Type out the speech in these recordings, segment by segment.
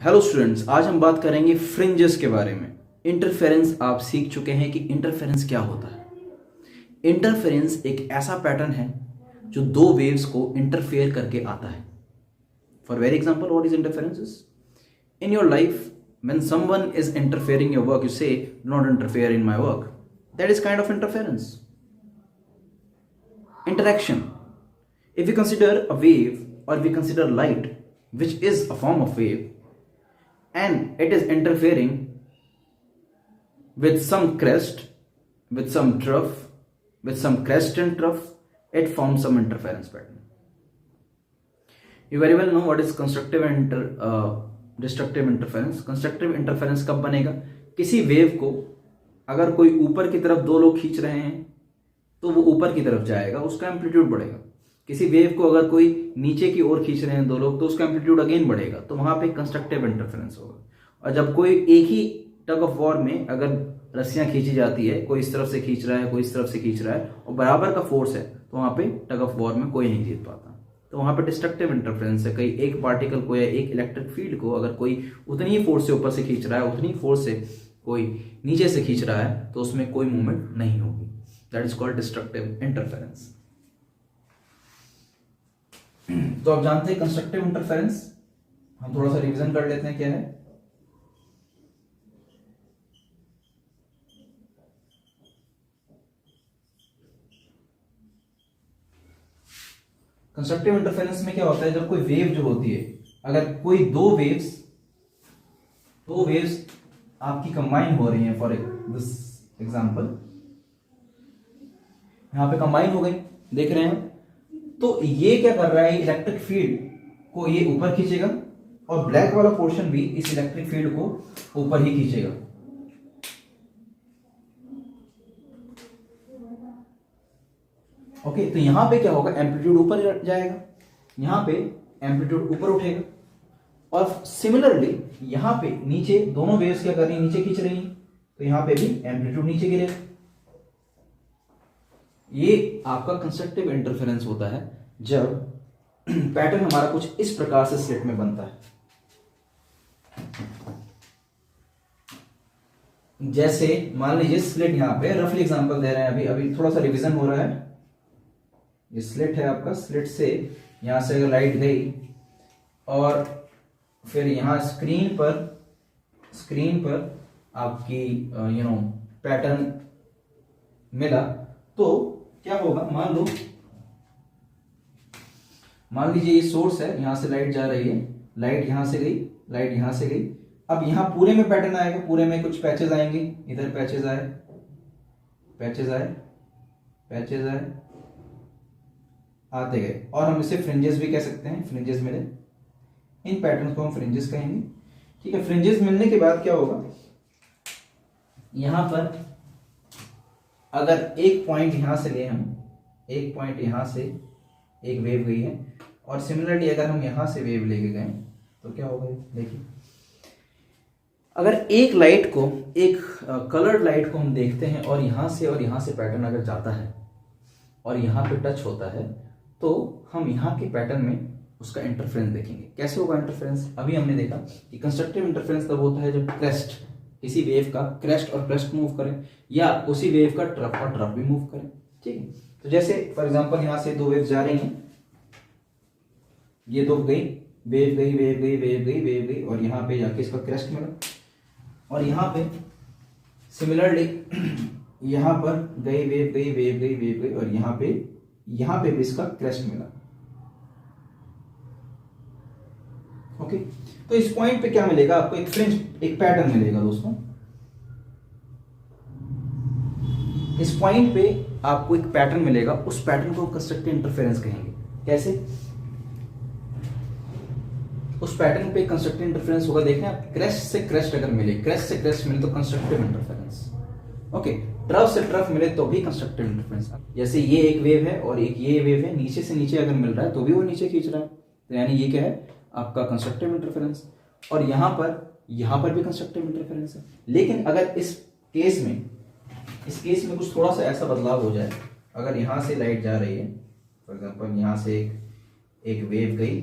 Hello students, आज हम बात करेंगे फ्रिंजेस के बारे में। इंटरफेरेंस आप सीख चुके हैं कि इंटरफेरेंस क्या होता है। इंटरफेरेंस एक ऐसा पैटर्न है जो दो वेव्स को इंटरफेयर करके आता है। For very example, what is interferences in your life? When someone is interfering your work, you say do not interfere in my work. That is kind of interference. Interaction, if we consider a wave or we consider light, which is a form of wave, and it is interfering with some crest, with some trough, with some crest and trough, it forms some interference pattern. You very well know what is constructive and destructive interference. Constructive interference कब बनेगा? किसी wave को अगर कोई ऊपर की तरफ दो लोग खींच रहे हैं तो वो ऊपर की तरफ जाएगा, उसका एम्पलीट्यूड बढ़ेगा। किसी वेव को अगर कोई नीचे की ओर खींच रहे हैं दो लोग तो उसका एम्पलीट्यूड अगेन बढ़ेगा, तो वहां पे कंस्ट्रक्टिव इंटरफेरेंस होगा। और जब कोई एक ही टग ऑफ वॉर में अगर रस्सियां खींची जाती है, कोई इस तरफ से खींच रहा है, कोई इस तरफ से खींच रहा है और बराबर का फोर्स है, तो वहां पे टग ऑफ वॉर में कोई नहीं जीत पाता। तो वहां पे डिस्ट्रक्टिव इंटरफेरेंस है। कहीं एक पार्टिकल को या एक इलेक्ट्रिक फील्ड को अगर कोई उतनी ही फोर्स से ऊपर से खींच रहा है, उतनी फोर्स से कोई नीचे से खींच रहा है, तो उसमें कोई मूवमेंट नहीं होगी। That is called destructive interference. तो आप जानते हैं कंस्ट्रक्टिव इंटरफेरेंस। हम थोड़ा सा रिवीजन कर लेते हैं क्या है। कंस्ट्रक्टिव इंटरफेरेंस में क्या होता है, जब कोई वेव जो होती है, अगर कोई दो वेव्स आपकी कंबाइन हो रही हैं, फॉर दिस एग्जांपल यहां पे कंबाइन हो गई, देख रहे हैं, तो ये क्या कर रहा है, इलेक्ट्रिक फील्ड को ये ऊपर खींचेगा और ब्लैक वाला पोर्शन भी इस इलेक्ट्रिक फील्ड को ऊपर ही खींचेगा। ओके, तो यहां पे क्या होगा, एम्पलीट्यूड ऊपर जाएगा, यहां पे एम्पलीट्यूड ऊपर उठेगा। और सिमिलरली यहां पे नीचे दोनों वेव्स क्या कर रही है, नीचे खींच रही हैं, तो यहां पे भी एम्पलीट्यूड नीचे गिरेगा। ये आपका कंस्ट्रक्टिव इंटरफेरेंस होता है जब पैटर्न हमारा कुछ इस प्रकार से स्लिट में बनता है। जैसे मान लीजिए स्लिट, यहां पे रफली एग्जांपल दे रहे हैं, अभी थोड़ा सा रिवीजन हो रहा है। ये स्लिट है आपका, स्लिट से यहां से अगर लाइट गई और फिर यहां स्क्रीन पर आपकी पैटर्न मिला, तो क्या होगा, मान लीजिए ये सोर्स है, यहां से लाइट जा रही है, लाइट यहां से गई, लाइट यहां से गई। अब यहां पूरे में पैटर्न आएगा, पूरे में कुछ पैचेस आएंगे, इधर पैचेस आए, आते गए, और हम इसे फ्रिंजेस भी कह सकते हैं। फ्रिंजेस मिले, इन पैटर्न को हम फ्रिंजेस कहेंगे। ठीक है, फ्रिंजेस मिलने के बाद क्या होगा, यहां पर अगर एक पॉइंट यहां से ले, हम एक पॉइंट यहां से एक वेव गई है, और सिमिलरली अगर हम यहां से वेव लेके गए तो क्या होगा, देखिए, अगर एक लाइट को, एक कलर्ड लाइट को हम देखते हैं और यहां से पैटर्न अगर जाता है और यहां पे टच होता है, तो हम यहां के पैटर्न में उसका इंटरफेरेंस देखेंगे। कैसे होगा इंटरफेरेंस? अभी हमने देखा कि कंस्ट्रक्टिव इंटरफेरेंस तब होता है जब क्रेस्ट, किसी वेव का क्रेस्ट और क्रेस्ट मूव करें, या उसी वेव का ट्रफ और ट्रफ भी मूव करें। ठीक है, तो जैसे फॉर एग्जांपल यहां से दो वेव जा रही हैं, ये दो गई, वेव गई और यहां पे जाके इसका क्रेस्ट मिला, और यहां पे सिमिलरली यहां पर गई वेव गई और यहां पे भी इसका क्रेस्ट मिला। ओके, तो इस पॉइंट पे क्या मिलेगा आपको, एक फ्रिंज, एक पैटर्न मिलेगा दोस्तों। इस पॉइंट पे आपको एक पैटर्न मिलेगा, उस पैटर्न को कंस्ट्रक्टिव इंटरफेरेंस कहेंगे। कैसे? उस पैटर्न पे कंस्ट्रक्टिव इंटरफेरेंस होगा, देखें आप, क्रेस्ट से क्रेस्ट अगर मिले, क्रेस्ट से क्रेस्ट मिले तो कंस्ट्रक्टिव इंटरफेरेंस। ओके, ट्रफ से ट्रफ मिले तो भी कंस्ट्रक्टिव इंटरफेरेंस। जैसे ये एक वेव है और एक ये वेव है, नीचे से नीचे अगर मिल रहा है तो भी वो नीचे खींच रहा है, तो यानी ये क्या है, आपका कंस्ट्रक्टिव इंटरफेरेंस। और यहां पर भी कंस्ट्रक्टिव इंटरफेरेंस है। लेकिन अगर इस केस में कुछ थोड़ा सा ऐसा बदलाव हो जाए, अगर यहां से लाइट जा रही है, फॉर एग्जांपल यहां से एक वेव गई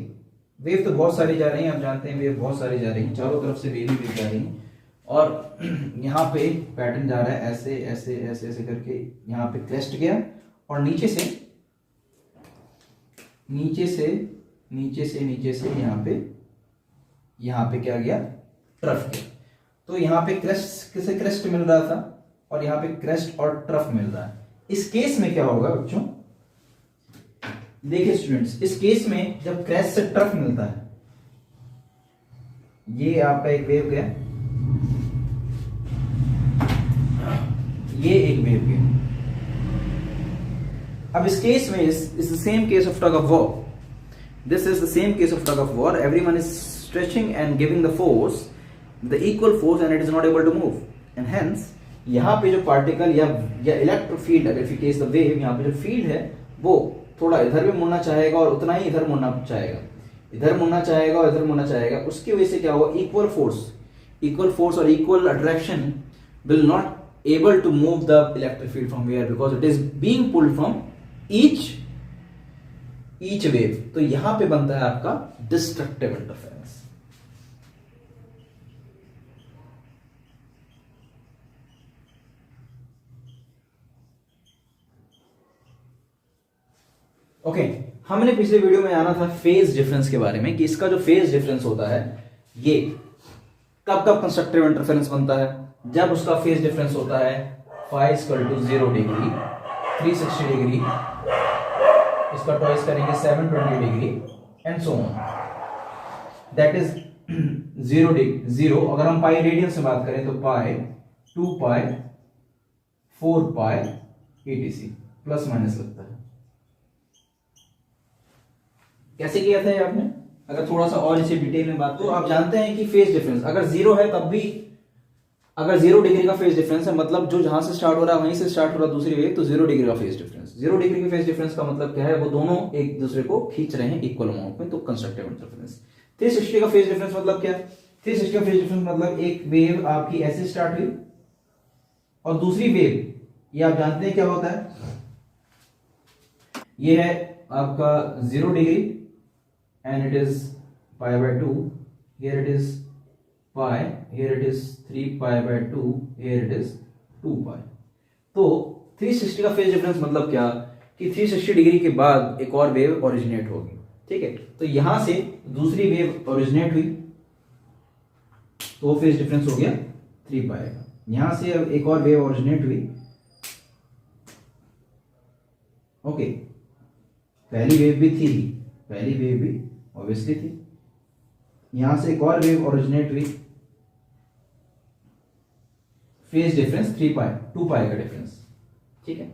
वेव तो बहुत सारी जा रही हैं, आप जानते हैं वेव बहुत सारी जा रही हैं, चारों तरफ से वेव ही वेव जा रही हैं। और यहाँ पे पैटर्न जा रहा है ऐसे ऐसे ऐसे ऐसे करके, यहाँ पे क्रेस्ट गया और नीचे से यहाँ पे क्या गया, ट्रफ गया। तो यहाँ पे क्रेस्ट किसे क्रेस्ट मिल रहा था और यहाँ पे क्रेस्ट और ट्रफ मिल रहा है। इस केस में क्या होगा बच्चों, देखिए स्टूडेंट्स, इस केस में जब क्रेस्ट से ट्रफ मिलता है, ये आपका एक वेव गया, ये एक वेव गया। अब इस केस में is the same case of tug of war, this is the same case of tug of war, everyone is stretching and giving the force, the equal force, and it is not able to move, and hence यहाँ पे जो particle या electric field, अगर if case the wave, यहाँ पे जो field है वो थोड़ा इधर भी मुड़ना चाहेगा और उतना ही इधर मुड़ना चाहेगा, इधर मुड़ना चाहेगा और इधर मुड़ना चाहेगा। उसकी वजह से क्या होगा, इक्वल फोर्स और equal attraction will not able to move the electric field from where, because it is being pulled from each wave। तो यहां पे बनता है आपका destructive interference। ओके, हमने पिछले वीडियो में जाना था फेज डिफरेंस के बारे में, कि इसका जो फेज डिफरेंस होता है ये कब कब कंस्ट्रक्टिव इंटरफेरेंस बनता है, जब उसका फेज डिफरेंस होता है phi = 0 डिग्री, 360 डिग्री, इसका ट्वाइस करेंगे 720 degree and so on, that is 0। अगर हम पाई रेडियन से बात करें तो पाई, 2 पाई, 4 पाई etc, प्लस माइनस लगता है। कैसे किया था ये आपने, अगर थोड़ा सा और इसे डिटेल में बात, तो आप जानते हैं कि फेज डिफरेंस अगर 0 है तब भी, अगर 0 डिग्री का फेज डिफरेंस है, मतलब जो जहां से स्टार्ट हो रहा है वहीं से स्टार्ट हो रहा है दूसरी वेव, तो 0 डिग्री का फेज डिफरेंस। 0 डिग्री के फेज डिफरेंस का मतलब क्या है, वो दोनों एक दूसरे को खींच रहे हैं इक्वल अमाउंट में, तो कंस्ट्रक्टिव इंटरफेरेंस। 360 का फेज डिफरेंस मतलब क्या, 360 का फेज डिफरेंस मतलब एक वेव आपकी ऐसे स्टार्ट हुई और दूसरी वेव, ये आप जानते हैं क्या होता है, ये है आपका 0 degree and it is π/2, here it is pi, here it is 3π/2, here it is 2π। तो 360 का फेज डिफरेंस मतलब क्या, कि 360 डिग्री के बाद एक और वेव ओरिजिनेट होगी, ठीक है। तो यहां से दूसरी वेव ओरिजिनेट हुई तो वो फेज डिफरेंस हो गया 3π का। यहां से अब एक और वेव ओरिजिनेट हुई, ओके, पहली वेव भी ऑब्वियसली थी, यहां से एक और वेव ओरिजिनेट हुई, फेज डिफरेंस 3π, 2π का डिफरेंस, ठीक है।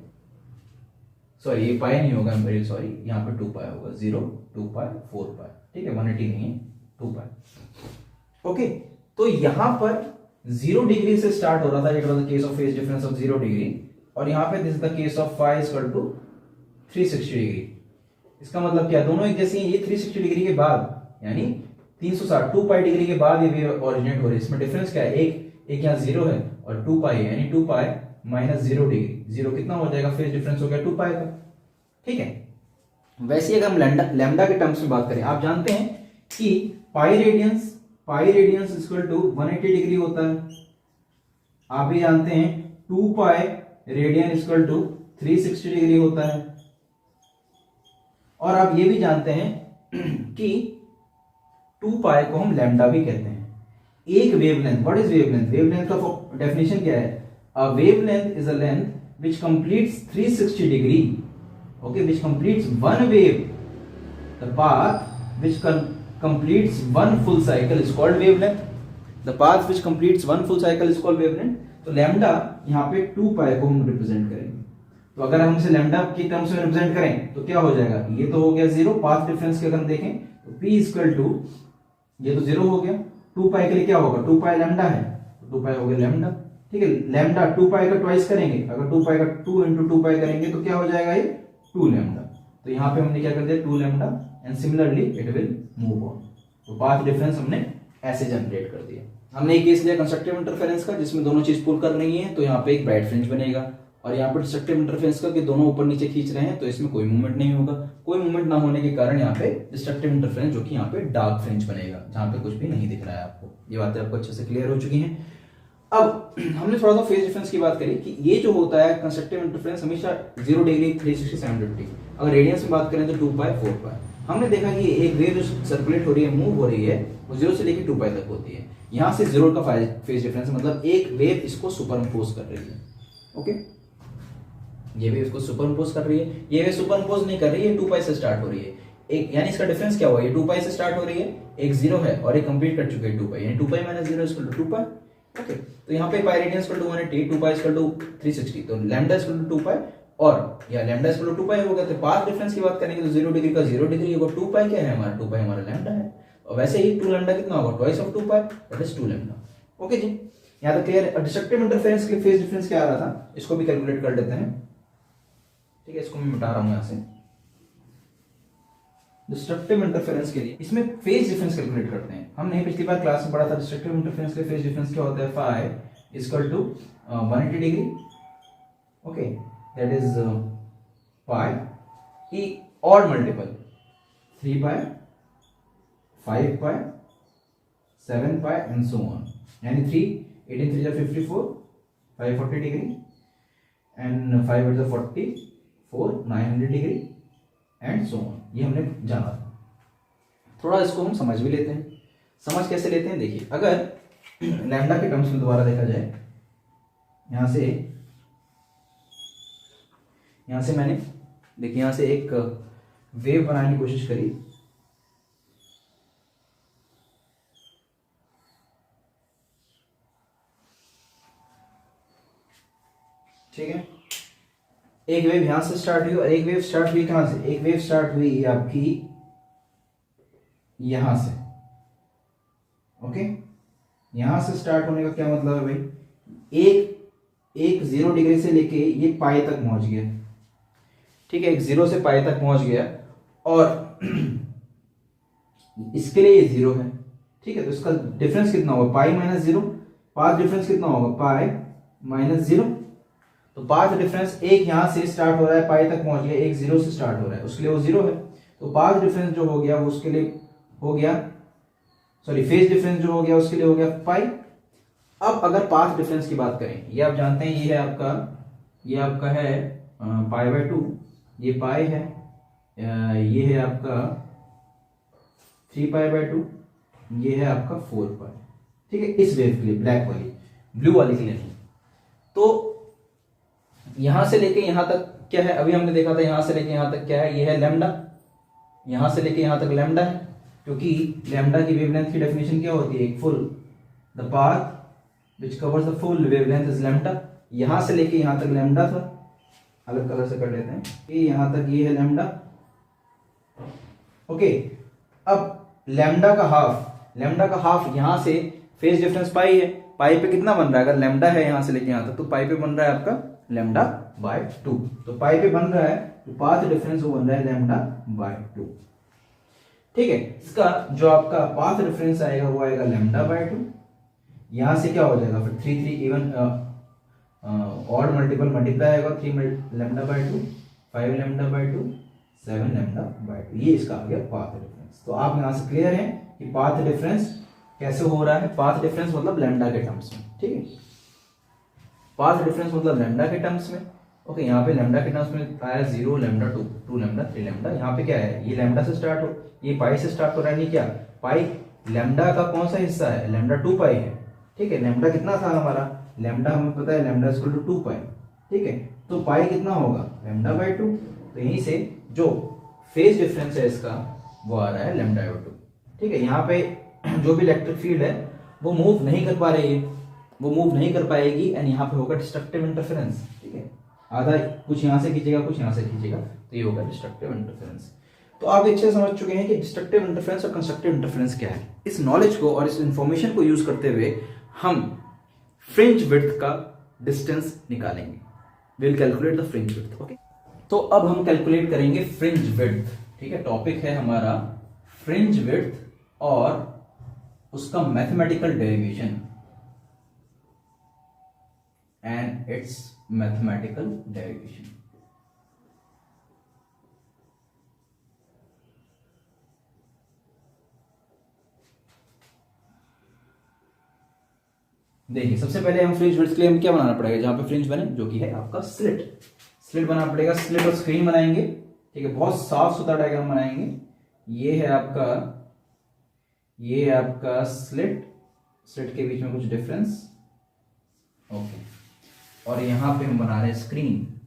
सॉरी ये पाई नहीं होगा, आई एम वेरी सॉरी, यहां पे 2π होगा, 0, 2π, 4π, ठीक है, 180 नहीं है, 2π। ओके, तो यहां पर 0 डिग्री से स्टार्ट हो रहा था, it was the case of phase difference of 0 degree, और यहां पे this is the case of phi = 360 degree. इसका मतलब क्या, दोनों एक जैसे हैं, ये 360 डिग्री के बाद यानी 360 2π डिग्री के बाद ये वेव ओरिजिनेट हो रही है। इसमें डिफरेंस क्या है, एक यहाँ 0 है और 2π है, यानी 2π - 0 डिग्री, 0 कितना हो जाएगा, फेज डिफरेंस हो गया 2π का, ठीक है। वैसे अगर हम लैम्डा के टर्म्स में बात करें, आप जानते हैं कि पाई रेडियंस = 180 डिग्री होता है। आप भी जानते हैं 2π रेडियन = 360 डिग्री होता है। और आप ये भी जानते हैं कि 2π को हम लैम्डा भी कहते हैं। एक wavelength, what is wavelength, wavelength का डेफिनेशन क्या है, अ wavelength is a length which completes 360 degree, okay, which completes one wave, the path which completes one full cycle is called wavelength, the path which completes one full cycle is called wavelength। तो lambda यहाँ पे 2π को हम represent करेंगे। तो अगर हम इसे लैम्डा की टर्म्स में रिप्रेजेंट करें तो क्या हो जाएगा, ये तो हो गया 0, पाथ डिफरेंस के अगर हम देखें तो p = ये तो 0 हो गया, 2π के लिए क्या होगा, 2π लैम्डा है, तो 2π हो गया लैम्डा, ठीक है। लैम्डा 2π का ट्वाइस करेंगे, अगर 2π का 2 × 2π करेंगे तो क्या हो जाएगा, ये 2 लैम्डा। तो यहाँ पे हमने क्या कर दिया, 2 lambda, and similarly it will move on. तो पाथ डिफरेंस हमने ऐसे जनरेट कर दिया। हमने एक केस लिया कंस्ट्रक्टिव इंटरफेरेंस का, जिसमें दोनों चीज पुल कर रही है, तो यहाँ पे एक ब्राइट फ्रिंज बनेगा, और यहाँ पर डिस्ट्रक्टिव इंटरफेरेंस का कि दोनों ऊपर नीचे खींच रहे हैं, तो इसमें कोई मूवमेंट नहीं होगा। कोई मूवमेंट ना होने के कारण यहाँ पे डिस्ट्रक्टिव इंटरफेरेंस, जो कि यहाँ पे डार्क फ्रिंज बनेगा, जहाँ पे कुछ भी नहीं दिख रहा है आपको। ये बातें आपको अच्छे से क्लियर हो चुकी हैं। अब हमने थोड़ा सा फेज डिफरेंस की बात करी कि ये जो होता है कंस्ट्रक्टिव इंटरफेरेंस हमेशा 0 डिग्री, 360, 750। अगर रेडियंस में बात करें तो 2 पाई, 4 पाई। हमने देखा कि एक वेव जो सर्कुलेट हो रही है, मूव हो रही है, वो 0 से लेकर 2 पाई तक होती है। यहाँ से 0 का फेज डिफरेंस मतलब एक वेव इसको सुपरइम्पोज कर रही है। ओके, ये वेव इसको सुपरइम्पोज कर रही है, ये वेव सुपरइम्पोज नहीं कर रही है, 2 पाई से स्टार्ट हो रही है। एक यानी इसका डिफरेंस क्या हुआ, ये 2 पाई से स्टार्ट हो रही है, एक 0 है और एक कंप्लीट कर चुके हैं 2 पाई, यानी 2 pi minus 0 equal to 2 pi. Okay, तो यहाँ पे pi radians equal to 180, 2 pi equal to 360, तो लैम्डा इक्वल टू 2 पाई और या लैम्डा इक्वल टू 2 पाई हो गया। तो पाथ डिफरेंस की बात करेंगे तो 0 डिग्री का 0 डिग्री होगा, 2 पाई क्या है हमारा, 2 पाई हमारा लैम्डा है। और वैसे ही 2 लैम्डा कितना होगा, twice of 2 pi, that is 2 lambda. Okay जी, यहाँ तक क्लियर है। डिस्ट्रक्टिव इंटरफेरेंस के फेज डिफरेंस क्या आ रहा था, इसको भी कैलकुलेट कर लेते हैं। ठीक है, इसको मैं मिटा रहा हूं यहां से। डिस्ट्रक्टिव इंटरफेरेंस के लिए इसमें फेज डिफरेंस कैलकुलेट करते हैं। हमने पिछली बार क्लास में पढ़ा था डिस्ट्रक्टिव इंटरफेरेंस के फेज डिफरेंस क्या होता है, phi equal to 180 degree. Okay, that is pi की odd multiple 3 pi, 5 pi, 7 pi and so on, यानी 3 18 3 54, 540 degree and 5 8 44, 900 degree and so on. ये हमने जाना था। थोड़ा इसको हम समझ भी लेते हैं। समझ कैसे लेते हैं, देखिए अगर लैम्डा के टर्म्स में दोबारा देखा जाए, यहां से मैंने देखिए यहां से एक वेव बनाने की कोशिश करी। ठीक है, एक वेव यहां से स्टार्ट हुई और एक वेव स्टार्ट हुई कहां से, एक वेव स्टार्ट हुई आपकी यहां से। ओके, यहां से स्टार्ट होने का क्या मतलब है भाई, एक 0 डिग्री से लेके ये पाई तक पहुंच गया। ठीक है, एक 0 से पाई तक पहुंच गया और इसके लिए ये 0 है। ठीक है, तो इसका डिफरेंस कितना होगा, पाई माइनस 0। पाथ डिफरेंस कितना होगा, पाई माइनस 0। तो पाथ डिफरेंस एक यहां से स्टार्ट हो रहा है, पाई तक पहुंच गया, एक 0 से स्टार्ट हो रहा है, उसके लिए वो 0 है। तो पाथ डिफरेंस जो हो गया वो उसके लिए हो गया, सॉरी फेज डिफरेंस जो हो गया उसके लिए हो गया पाई। अब अगर पाथ डिफरेंस की बात करें, ये आप जानते हैं, ये आपका है पाई बाय 2, ये पाई है, ये है आपका 3 पाई बाय 2, ये है आपका 4 पाई। ठीक है, इस वेव के लिए, ब्लैक वाली, ब्लू वाली के लिए नहीं। तो यहां से लेके यहां तक क्या है, अभी हमने देखा था यहां से लेके यहां तक क्या है, ये है लैम्डा। यहां से लेके यहां तक लैम्डा है, क्योंकि लैम्डा की वेवलेंथ की डेफिनेशन क्या होती है, एक full, the path which covers the full wavelength is lambda. यहां से लेके यहां तक लैम्डा था, अलग कलर से कर लेते हैं, ये यहां तक ये है लैम्डा। ओके, अब लैम्डा का हाफ यहां से फेज डिफरेंस पाई है, पाई पे कितना बन रहा है, अगर लैम्डा है यहां से लेके यहां तक, तो पाई पे बन रहा है आपका लैम्डा बाय 2। तो पाई पे बन रहा है, तो पाथ डिफरेंस वो बन रहा है लैम्डा बाय 2। ठीक है, इसका जो आपका पाथ डिफरेंस आएगा वो आएगा लैम्डा बाय 2। यहां से क्या हो जाएगा फिर 3 3 इवन ऑड मल्टीपल मल्टीप्लाई आएगा, 3 lambda by 2, 5 lambda by 2, 7 lambda by 2। ये इसका आ गया पाथ डिफरेंस। तो आप यहां से क्लियर है कि पाथ डिफरेंस कैसे हो रहा है, पाथ डिफरेंस मतलब लैम्डा के टर्म्स में। ठीक है, पाथ डिफरेंस मतलब लैम्डा के टर्म्स में। ओके, यहाँ पे लैम्डा के टर्म्स में आया 0 लैम्डा 2 लैम्डा 3 लैम्डा। यहाँ पे क्या है, ये लैम्डा से स्टार्ट हो, ये पाई से स्टार्ट हो रहा है, नहीं क्या, पाई लैम्डा का कौन सा हिस्सा है, लैम्डा 2 पाई है। ठीक है, लैम्डा कितना था हमारा, लैम्डा हमें पता है लैम्डा इक्वल टू 2 पाई। ठीक है, तो पाई कितना होगा, लैम्डा बाय 2। तो यहीं से जो फेज डिफरेंस है इसका वो आ रहा है लैम्डा बाय 2। ठीक है, यहाँ पे जो भी इलेक्ट्रिक फील्ड है वो मूव नहीं कर पा रही है, वो मूव नहीं कर पाएगी, एंड यहाँ पे होगा डिस्ट्रक्टिव इंटरफेरेंस। ठीक है, आधा कुछ यहाँ से खींचेगा, कुछ यहाँ से खींचेगा, तो ये होगा डिस्ट्रक्टिव इंटरफेरेंस। तो आप अच्छे से समझ चुके हैं कि डिस्ट्रक्टिव इंटरफेरेंस और कंस्ट्रक्टिव इंटरफेरेंस क्या है। इस नॉलेज को और इस इंफॉर्मेशन को यूज करते हुए हम फ्रिंज विड्थ का डिस्टेंस निकालेंगे। Will calculate the fringe width. Okay, तो अब हम कैलकुलेट करेंगे फ्रिंज विड्थ। ठीक है, टॉपिक है हमारा फ्रिंज विड्थ और उसका mathematical derivation and it's mathematical derivation. देखिए सबसे पहले हम फ्रिंज विड्थ के लिए हम क्या बनाना पड़ेगा, जहां पे फ्रिंज बने, जो कि है आपका स्लिट बनाना पड़ेगा। स्लिट और स्क्रीन बनाएंगे, ठीक है, बहुत साफ सुथरा डायग्राम बनाएंगे। ये है आपका स्लिट के बीच में कुछ डिफरेंस, ओके। और यहां पे हम बना रहे हैं स्क्रीन,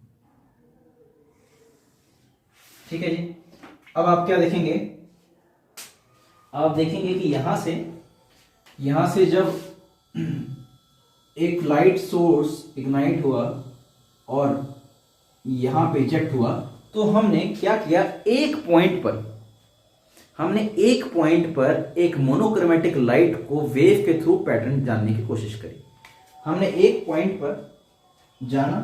ठीक है जी। अब आप क्या देखेंगे, आप देखेंगे कि यहां से जब एक लाइट सोर्स इग्नाइट हुआ और यहां पे इजेक्ट हुआ, तो हमने क्या किया, एक पॉइंट पर एक मोनोक्रोमेटिक लाइट को वेव के थ्रू पैटर्न जानने की कोशिश करी। हमने एक पॉइंट पर जाना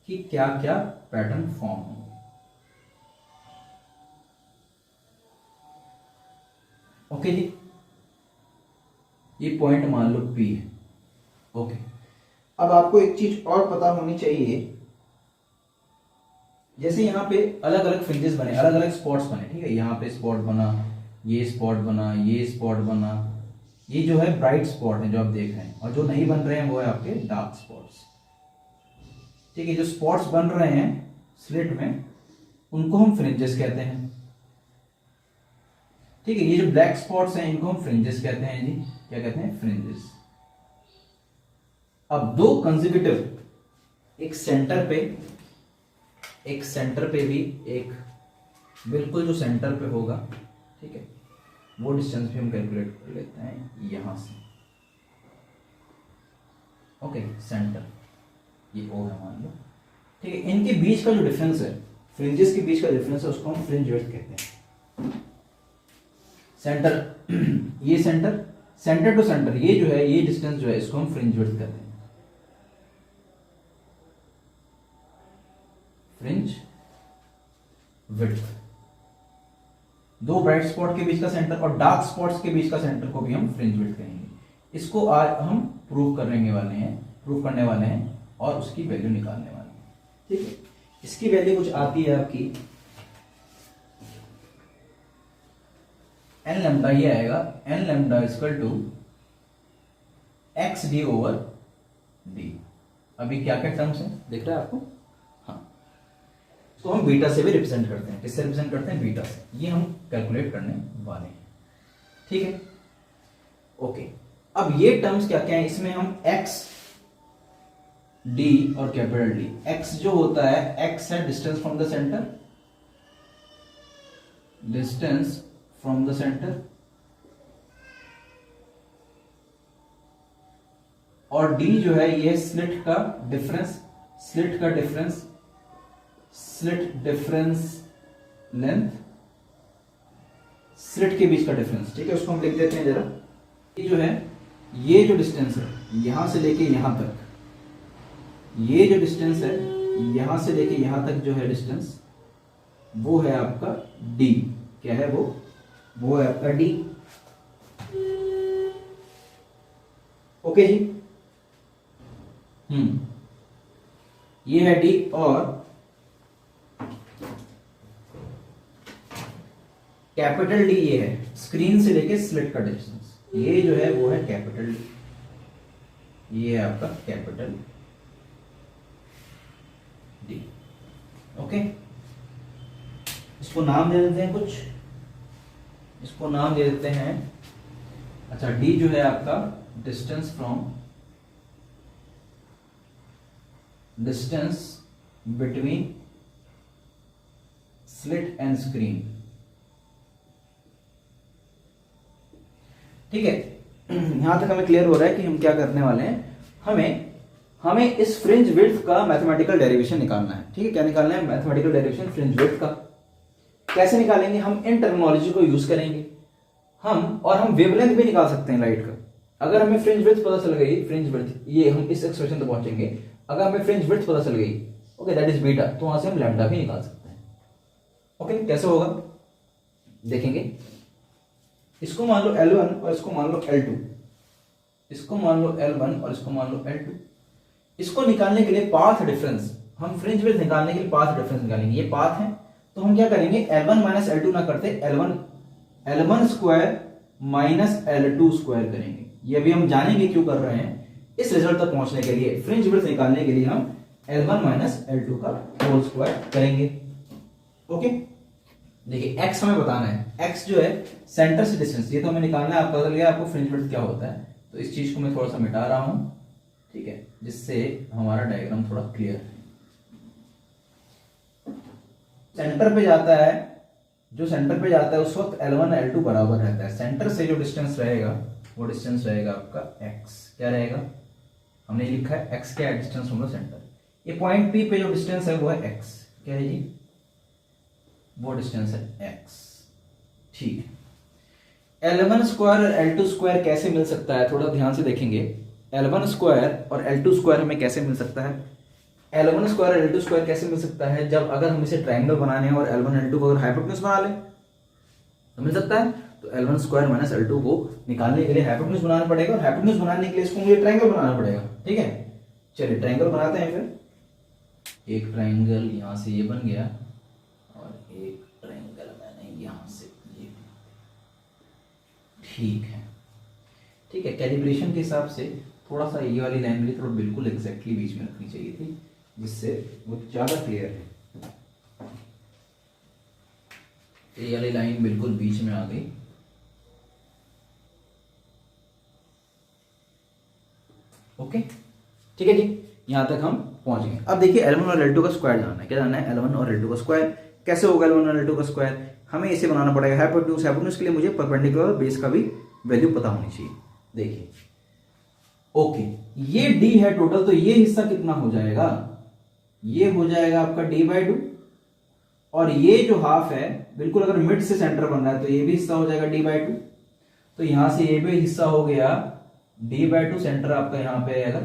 कि क्या क्या पैटर्न फॉर्म होंगे। ओके जी, ये पॉइंट मान लो P है, ओके। अब आपको एक चीज और पता होनी चाहिए, जैसे यहां पे अलग अलग फ्रिंजेस बने, अलग अलग स्पॉट्स बने, ठीक है, यहां पे स्पॉट बना, ये स्पॉट बना, ये स्पॉट बना, ये जो है ब्राइट स्पॉट है जो आप देख रहे हैं, और जो नहीं बन रहे हैं वो है आपके डार्क स्पॉट्स, ठीक है। जो स्पॉट्स बन रहे हैं स्लिट में, उनको हम फ्रिंजेस कहते हैं, ठीक है। ये जो ब्लैक स्पॉट्स हैं इनको हम फ्रिंजेस कहते हैं जी, क्या कहते हैं, फ्रिंजेस। अब दो कंसेक्यूटिव, एक सेंटर पे भी, एक बिल्कुल जो सेंटर पे होगा, ठीक है, वो डिस्टेंस भी हम कैलकुलेट कर लेते हैं यहां से, ओके। सेंटर ये O है मान लो, ठीक है। इनके बीच का जो डिफरेंस है, फ्रिंजेस के बीच का डिफरेंस है, उसको हम फ्रिंज विड्थ कहते हैं। ये सेंटर टू सेंटर, ये जो है, ये डिस्टेंस जो है, इसको हम फ्रिंज विड्थ कहते हैं, फ्रिंज विड्थ। दो ब्राइट स्पॉट के बीच का सेंटर और डार्क स्पॉट्स के बीच का सेंटर को भी हम फ्रिंज विड्थ कहेंगे। इसको आज हम प्रूव करने वाले हैं और उसकी वैल्यू निकालने वाले हैं, ठीक है। इसकी वैल्यू कुछ आती है आपकी n लैम्डा, ये आएगा n lambda equal to X D over D. अभी क्या क्या टर्म्स हैं दिख रहा है आपको, हाँ। तो हम बीटा से भी रिप्रेजेंट करते हैं, किससे रिप्रेजेंट करते हैं, बीटा से। ये हम कैलकुलेट करने वाले हैं, ठीक है, ओके। अब ये टर्म्स क्या क्या है, इसमें हम x d और कैपिटल D, x जो होता है, x है डिस्टेंस फ्रॉम द सेंटर, और D जो है ये स्लिट डिफरेंस लेंथ, स्लिट के बीच का डिफरेंस, ठीक है। उसको हम लिख देते हैं जरा। ये जो है, ये जो डिस्टेंस है यहां से लेके यहां तक, ये जो डिस्टेंस है यहां से लेके यहां तक जो है डिस्टेंस, वो है आपका D। क्या है वो है आपका D, ओके जी। ये है D, और कैपिटल D ये है स्क्रीन से लेके स्लिट का डिस्टेंस, ये जो है वो है कैपिटल D, ये है आपका कैपिटल D, ओके। इसको नाम दे देते हैं कुछ, इसको नाम दे देते हैं, अच्छा, D जो है आपका distance between slit and screen, ठीक है। यहां तक हमें क्लियर हो रहा है कि हम क्या करने वाले हैं, हमें इस फ्रिंज विड्थ का मैथमेटिकल डेरिवेशन निकालना है, ठीक है। क्या निकालना है, मैथमेटिकल डेरिवेशन फ्रिंज विड्थ का। कैसे निकालेंगे, हम इन टर्मिनोलॉजी को यूज करेंगे, हम वेवलेंथ भी निकाल सकते हैं लाइट का। अगर हमें फ्रिंज विड्थ पता चल गई, फ्रिंज विड्थ, ये हम इस एक्सप्रेशन तक पहुंचेंगे, अगर हमें फ्रिंज विड्थ पता चल गई, ओके, दैट इज बीटा, तो वहां से हम लैम्डा भी निकाल सकते हैं, ओके। कैसे होगा देखेंगे। इसको मान लो L1 और इसको मान लो L2, इसको मान लो L1 और इसको मान लो L2। इसको निकालने के लिए पाथ डिफरेंस, हम फ्रिंज विड्थ निकालने के लिए पाथ डिफरेंस निकालेंगे। ये पाथ है तो हम क्या करेंगे, L1 माइनस L2 ना करते L1 square minus L2 square करेंगे। ये अभी हम जानेंगे क्यों कर रहे हैं। इस रिजल्ट तक पहुंचने के लिए, फ्रिंज विड्थ निकालने के लिए हम L1 माइनस L2 का होल स्क्वायर करेंगे। ओके, देखिए x हमें बताना है, x जो है सेंटर से डिस्टेंस, ये तो हमें निकालना है। आपको पता गया आपको फ्रिंज विड्थ क्या होता है, तो इस चीज को मैं थोड़ा सा मिटा रहा हूं, ठीक है, जिससे हमारा डायग्राम थोड़ा क्लियर है। सेंटर पे जाता है, जो सेंटर पे जाता है उस वक्त L1 L2 बराबर रहता है। सेंटर से जो डिस्टेंस रहेगा वो डिस्टेंस रहेगा आपका x, क्या रहेगा, हमने लिखा है x क्या है, डिस्टेंस फ्रॉम द सेंटर। ये पॉइंट P पे जो डिस्टेंस है वो है x, क्या है जी, वो डिस्टेंस है x। ठीक है, L1 स्क्वायर और L2 स्क्वायर कैसे मिल सकता है, थोड़ा ध्यान से देखेंगे। L1 स्क्वायर और L2 स्क्वायर हमें कैसे मिल सकता है, L1 स्क्वायर और L2 स्क्वायर कैसे मिल सकता है, जब अगर हम इसे ट्रायंगल बनाने हैं और L1 L2 को अगर हाइपोटेन्यूज बना ले तो मिल सकता है। तो L1 स्क्वायर माइनस L2 को निकालने के लिए हाइपोटेन्यूज बनाना पड़ेगा, और हाइपोटेन्यूज बनाने के लिए इसको मुझे ट्रायंगल बनाना पड़ेगा। ठीक है, चलिए ट्रायंगल बनाते हैं। फिर एक ट्रायंगल यहां से ये बन गया और एक ट्रायंगल मैंने यहां से ये, ठीक है। ठीक है, कैलिब्रेशन के हिसाब से थोड़ा सा ये वाली लाइन मेरी थोड़ा बिल्कुल एग्जैक्टली बीच में रखनी चाहिए थी, जिससे वो ज्यादा क्लियर है। ये वाली लाइन बिल्कुल बीच में आ गई। ओके, ठीक है जी, यहां तक हम पहुंच गए। अब देखिए L1 और L2 का स्क्वायर जानना है। क्या जानना है, L1 और L2 का स्क्वायर कैसे होगा। L1 और L2 का स्क्वायर हमें इसे बनाना पड़ेगा हाइपोटेन्यूज। हाइपोटेन्यूज के लिए मुझे परपेंडिकुलर बेस का भी वैल्यू पता होनी चाहिए। देखिए ओके, ये d है टोटल, तो ये हिस्सा कितना हो जाएगा, ये हो जाएगा आपका d/2, और ये जो हाफ है बिल्कुल अगर मिड से सेंटर बन रहा है तो ये भी हिस्सा हो जाएगा d/2। तो यहां से ये भी हिस्सा हो गया d/2, सेंटर आपका यहां पे है अगर,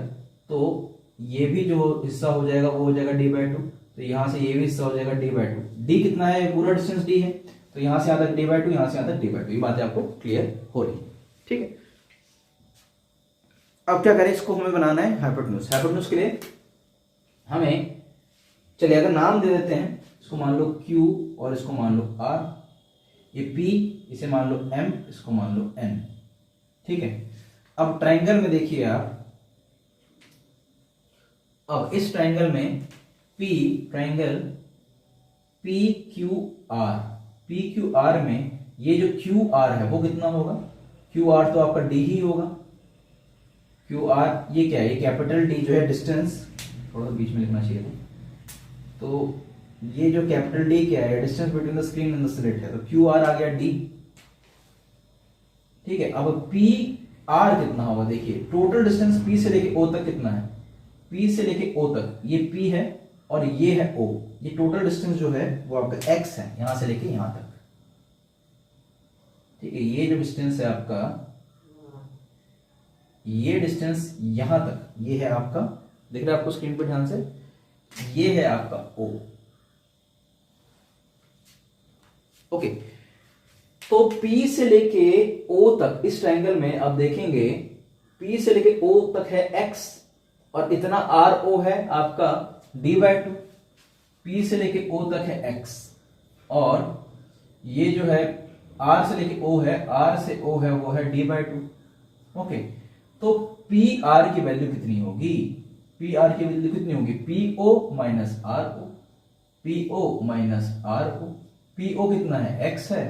तो ये भी जो हिस्सा हो जाएगा वो हो जाएगा d/2। तो यहां से ये भी हिस्सा हो जाएगा d/2। d कितना है, पूरा डिस्टेंस d है, तो यहां से यहां तक d/2, यहां से यहां तक d/2। ये बातें आपको क्लियर हो रही है। ठीक है, अब क्या करें, इसको हमें बनाना है हाइपोटेन्यूज। हाइपोटेन्यूज के लिए हमें, चलिए अगर नाम दे देते हैं, इसको मान लो Q और इसको मान लो R, ये P, इसे मान लो M, इसको मान लो N। ठीक है, अब ट्रायंगल में देखिए आप, अब इस ट्रायंगल में ट्रायंगल PQR, PQR में ये जो QR है वो कितना होगा, QR तो आपका D ही होगा। QR ये क्या है, ये कैपिटल D जो है डिस्टेंस, थोड़ा बीच में लिखना चाहिए था, तो ये जो कैपिटल D क्या है, distance between the screen and the slit है, तो QR आ गया D। ठीक है, अब PR कितना होगा, देखिए टोटल डिस्टेंस P से लेके O तक कितना है, P से लेके O तक ये P है और ये है O, ये टोटल डिस्टेंस जो है वो आपका X है, यहां से लेके यहां तक। ठीक है, ये जो डिस्टेंस है आपका, ये डिस्टेंस यहां तक, ये है आपका, देख रहे हैं आपको स्क्रीन पर ध्यान से, ये है आपका O। ओके, तो P से लेके O तक इस ट्रायंगल में अब देखेंगे, P से लेके O तक है X और इतना RO है आपका d/2। P से लेके O तक है X और ये जो है R से लेके O है, R से O है वो है d/2। ओके, तो PR की वैल्यू कितनी होगी, PR की वैल्यू कितनी होगी, PO minus RO, PO minus RO। PO कितना है, X है,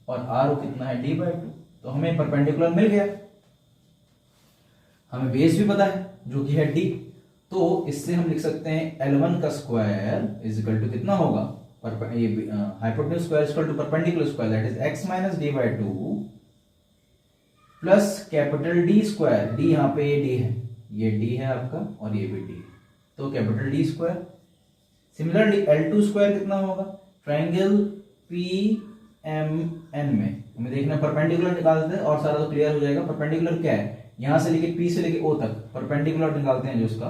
और RO कितना है, d/2। तो हमें परपेंडिकुलर मिल गया, हमें बेस भी पता है जो कि है d। तो इससे हम लिख सकते हैं L1 का स्क्वायर इज इक्वल टू कितना होगा, hypotenuse square equal to perpendicular square, that is x minus d/2 plus capital D square. D यहां पे ये D है, ये D है आपका और ये भी D, तो capital D square. Similarly L2 square कितना होगा, ट्रायंगल PMN में हमें देखना परपेंडिकुलर निकाल देते हैं और सारा तो क्लियर हो जाएगा। परपेंडिकुलर क्या है, यहां से लेके P से लेके O तक परपेंडिकुलर निकालते हैं, जो इसका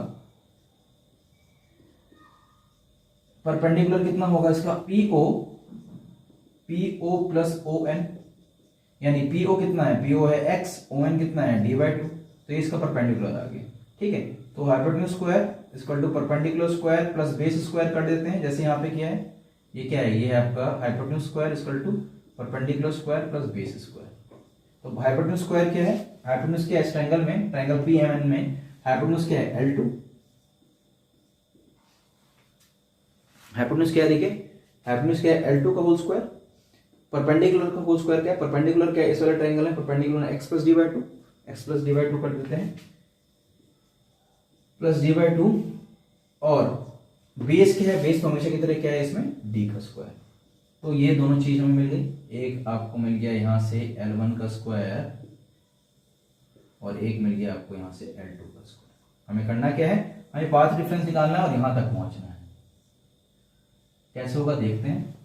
परपेंडिकुलर कितना होगा, इसका PO प्लस ON, यानी पीओ कितना है, पीओ है एक्स, ओ एन कितना है d/2, तो ये इसका परपेंडिकुलर आ गया। ठीक है, तो hypotenuse square equal to perpendicular square plus base square कर देते हैं, जैसे यहाँ पे किया है। ये क्या है, ये है आपका hypotenuse square equal to perpendicular square plus base square. तो हाइपोटेन्यूज स्क्वायर क्या है, हाइपोटेन्यूज क्या है इस ट्रायंगल में, ट्रायंगल पीएमएन में हाइपोटेन्यूज क्या है L2, हाइपोटेन्यूज क्या है देखिए, हाइपोटेन्यूज क्या है L2 का होल स्क्वायर, परपेंडिकुलर का होल स्क्वायर क्या है, परपेंडिकुलर क्या है इस वाले ट्रायंगल है, perpendicular x plus d/2, x plus d/2 कर देते हैं प्लस d/2, और बेस क्या है, बेस तो हमेशा की तरह क्या है इसमें d का स्क्वायर। तो ये दोनों चीज हमें मिल गई, एक आपको मिल गया यहां से L1 का स्क्वायर और एक मिल गया आपको यहां से L2 का स्क्वायर। हमें करना क्या है, हमें पाथ डिफरेंस निकालना है और यहां तक पहुंचना है। कैसे होगा देखते हैं।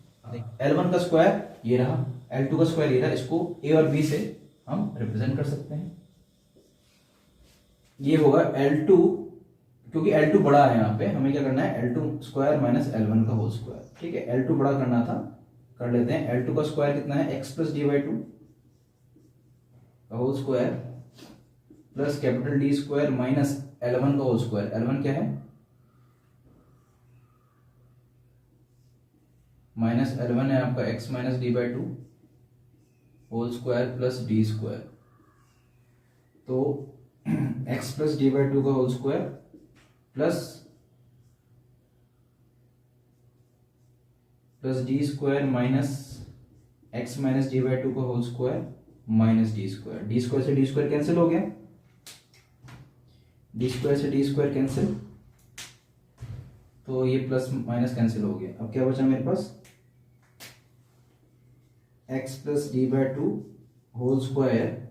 L1 का स्क्वायर ये रहा, L2 का स्क्वायर ये रहा, इसको a और b से हम रिप्रेजेंट कर सकते हैं। ये होगा L2, क्योंकि L2 बड़ा है यहाँ पे, हमें क्या करना है L2 स्क्वायर माइनस L1 का होल स्क्वायर। ठीक है, L2 बड़ा करना था, कर लेते हैं। L2 का स्क्वायर कितना है, x प्लस d/2 का whole square plus capital D square minus L1 का होल स्क्वायर। L1 क्या है, माइनस L1 है आपका x minus d/2 whole square plus d square. तो x प्लस d/2 का whole square plus d square minus x minus d/2 का whole square minus d square. d square से d square cancel हो गया, d square से d square cancel, तो ये plus minus cancel हो गया। अब क्या बचा मेरे पास, x plus d/2 whole square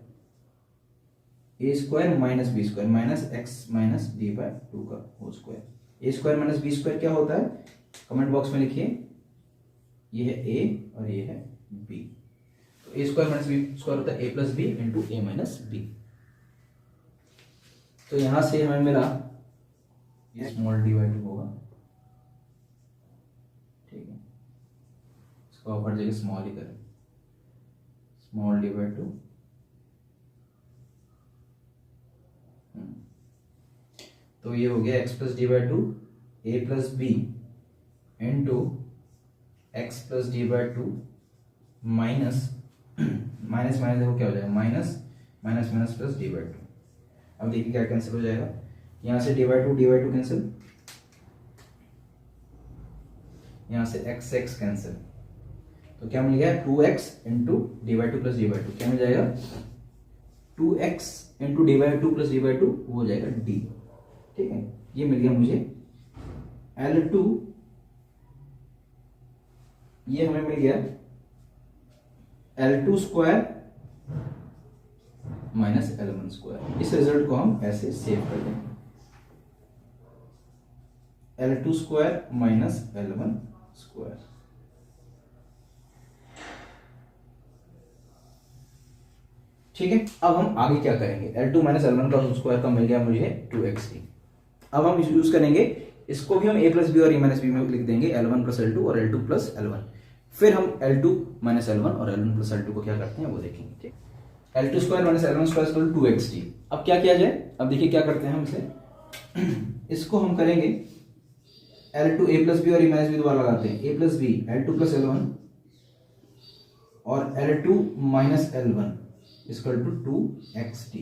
a square minus b square minus x minus d/2 का whole square. a square minus b square क्या होता है, कमेंट बॉक्स में लिखिए। ये है a और ये है b, तो a square minus b square होता है a plus B into a minus B. तो यहां से हमें मिला ये स्मॉल d/2 होगा। ठीक है, इसको आप हर जगह स्मॉल ही करें, स्मॉल d/2। तो ये हो गया x plus d/2 a plus B into X plus d/2 minus minus minus देखो क्या हो जाएगा, minus minus minus plus d/2। अब देखिए क्या कैंसिल हो जाएगा, यहां से d/2 कैंसिल, यहां से x कैंसिल, तो क्या मिल गया 2x into d/2 plus d/2। क्या मिल जाएगा 2x into d/2 plus d/2, वो हो जाएगा d। ठीक है, ये मिल गया मुझे L2, ये हमें मिल गया L2 square minus L1 square. इस रिजल्ट को हम ऐसे सेव कर देंगे, L2 square minus L1 square. ठीक है, अब हम आगे क्या करेंगे, L2 माइनस L1 का स्क्वायर का मिल गया मुझे 2x। अब हम यूज करेंगे इसको भी, हम a प्लस बी और a माइनस बी में लिख देंगे L1 प्लस L2 और L2 प्लस L1। फिर हम L2 माइनस L1 और L1 प्लस L2 को क्या करते हैं वो देखेंगे। ठीक, L2 square minus L1 square equal to 2xt। अब क्या किया जाए, अब देखिए क्या करते हैं हम इसे इसको हम करेंगे L2 a प्लस बी और a माइनस बी दोबारा लगाते हैं, a plus B L2 plus L1 और L2 minus L1 equal to 2xt।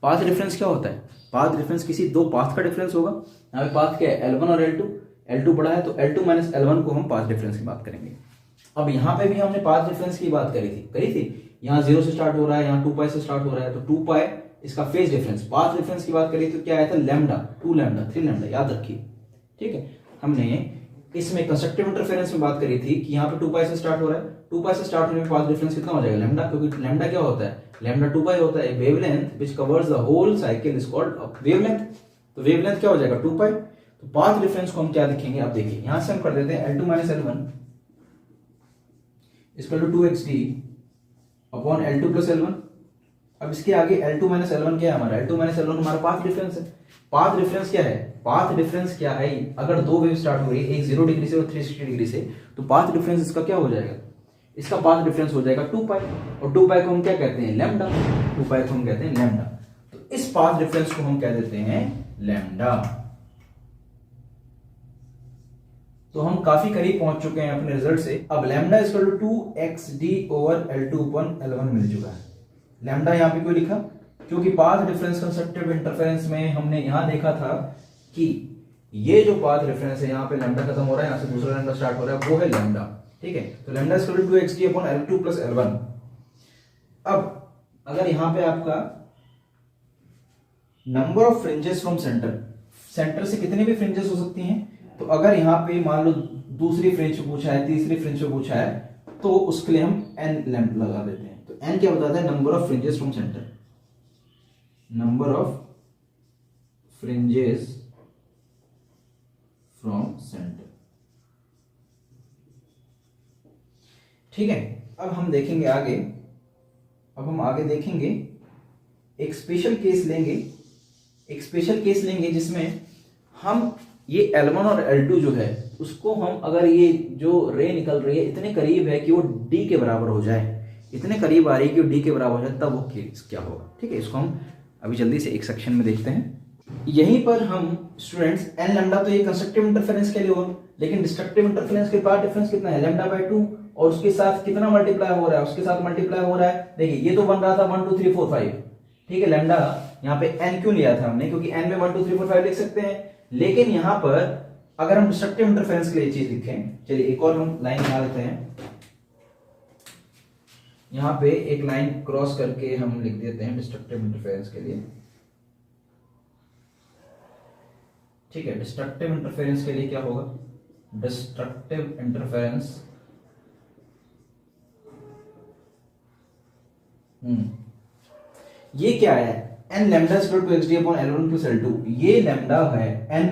Path difference क्या होता है, पाथ डिफरेंस किसी दो पाथ का डिफरेंस होगा। यहाँ पे पाथ क्या है L1 और L2, L2 बड़ा है तो L2 माइनस L1 को हम पाथ डिफरेंस की बात करेंगे। अब यहाँ पे भी हमने पाथ डिफरेंस की बात करी थी। यहाँ 0 से स्टार्ट हो रहा है, यहाँ 2 पाई से स्टार्ट हो रहा है, तो 2 पाई इसका फेज डिफरेंस। पाथ डिफरेंस की बात करी तो क्या आया था, लैम्डा, 2 लैम्डा 3 लैम्डा, याद रखिए। ठीक है, हमने इसमें कंस्ट्रक्टिव इंटरफेरेंस में बात करी थी कि यहाँ पे 2 पाई से स्टार्ट हो रहा है, 2 पाई से स्टार्ट होने में पाथ डिफरेंस कितना हो जाएगा, लैम्डा, क्योंकि लैम्डा क्या होता है, लैम्डा 2 पाई होता है। Wavelength which covers the whole cycle is called wavelength. तो वेवलेंथ क्या हो जाएगा 2 पाई। तो पाथ डिफरेंस को हम क्या लिखेंगे, आप देखिए यहां से हम कर देते हैं L2 minus L1 equal to 2xt upon L2 plus L1। अब इसके आगे L2 माइनस L1 क्या है हमारा, L2 माइनस L1 हमारा पाथ डिफरेंस है। पाथ डिफरेंस क्या है, पाथ डिफरेंस क्या है, अगर दो वेव स्टार्ट हो रही है, एक 0 डिग्री से और 360 डिग्री से, तो पाथ डिफरेंस इसका क्या हो जाएगा, इसका पाथ डिफरेंस हो जाएगा 2 पाई, और 2 पाई को हम क्या कहते हैं, लैम्डा। 2 पाई को हम कहते हैं लैम्डा। तो इस पाथ डिफरेंस को हम कह देते हैं लैम्डा। तो हम काफी करीब पहुंच चुके हैं अपने रिजल्ट से। अब lambda equal to 2xd over L2 upon L1 मिल चुका है। लैम्डा यहां पे क्यों लिखा, क्योंकि पाथ डिफरेंस कंस्ट्रक्टिव इंटरफेरेंस में हमने यहां देखा था कि ये जो पाथ डिफरेंस है, यहां पे लैम्डा खत्म हो रहा है, यहां से दूसरा लैम्डा स्टार्ट हो रहा है, वो है लैम्डा। ठीक है, तो lambda equal to 2xd upon L2 plus L1। अब अगर यहां पे आपका number of fringes from centre, centre से कितने भी फ्रिंजेस हो सकती हैं, तो अगर यहां पे मान लो दूसरी फ्रिंज पे पूछा है, तीसरी फ्रिंज पे पूछा है, तो उसके लिए हम n लैम्प लगा देते हैं। तो n क्या बताता है, number of fringes from centre, number of fringes from centre. ठीक है, अब हम देखेंगे आगे, अब हम आगे देखेंगे एक स्पेशल केस लेंगे, एक स्पेशल केस लेंगे जिसमें हम ये L1 और L2 जो है उसको हम, अगर ये जो रे निकल रही है इतने करीब है कि वो D के बराबर हो जाए, इतने करीब आ रही है कि वो D के बराबर हो जाए, तब वो केस क्या होगा। ठीक है, इसको हम अभी जल्दी से एक सेक्शन में देखते हैं। यहीं पर हम स्टूडेंट्स n लैम्डा, तो ये कंस्ट्रक्टिव इंटरफेरेंस के लिए होगा, लेकिन डिस्ट्रक्टिव इंटरफेरेंस के पाथ डिफरेंस कितना है, लैम्डा बाय 2, और उसके साथ कितना मल्टीप्लाई हो रहा है, उसके साथ मल्टीप्लाई हो रहा है। देखिए ये तो बन रहा था 1 2 3 4 5। ठीक है, लैम्डा यहाँ पे n क्यों लिया था हमने, क्योंकि n में 1 2 3 4 5 लिख सकते हैं, लेकिन यहां पर अगर हम डिस्ट्रक्टिव इंटरफेरेंस के लिए चीज लिखें, चलिए एक और हम लाइन बना लेते हैं, यहां पे एक लाइन क्रॉस करके हम लिख देते हैं डिस्ट्रक्टिव इंटरफेरेंस के लिए। ठीक है, डिस्ट्रक्टिव इंटरफेरेंस के लिए क्या होगा, डिस्ट्रक्टिव इंटरफेरेंस ये क्या है, n lambda equal to xd upon L1 plus L2। ये लैम्डा है n,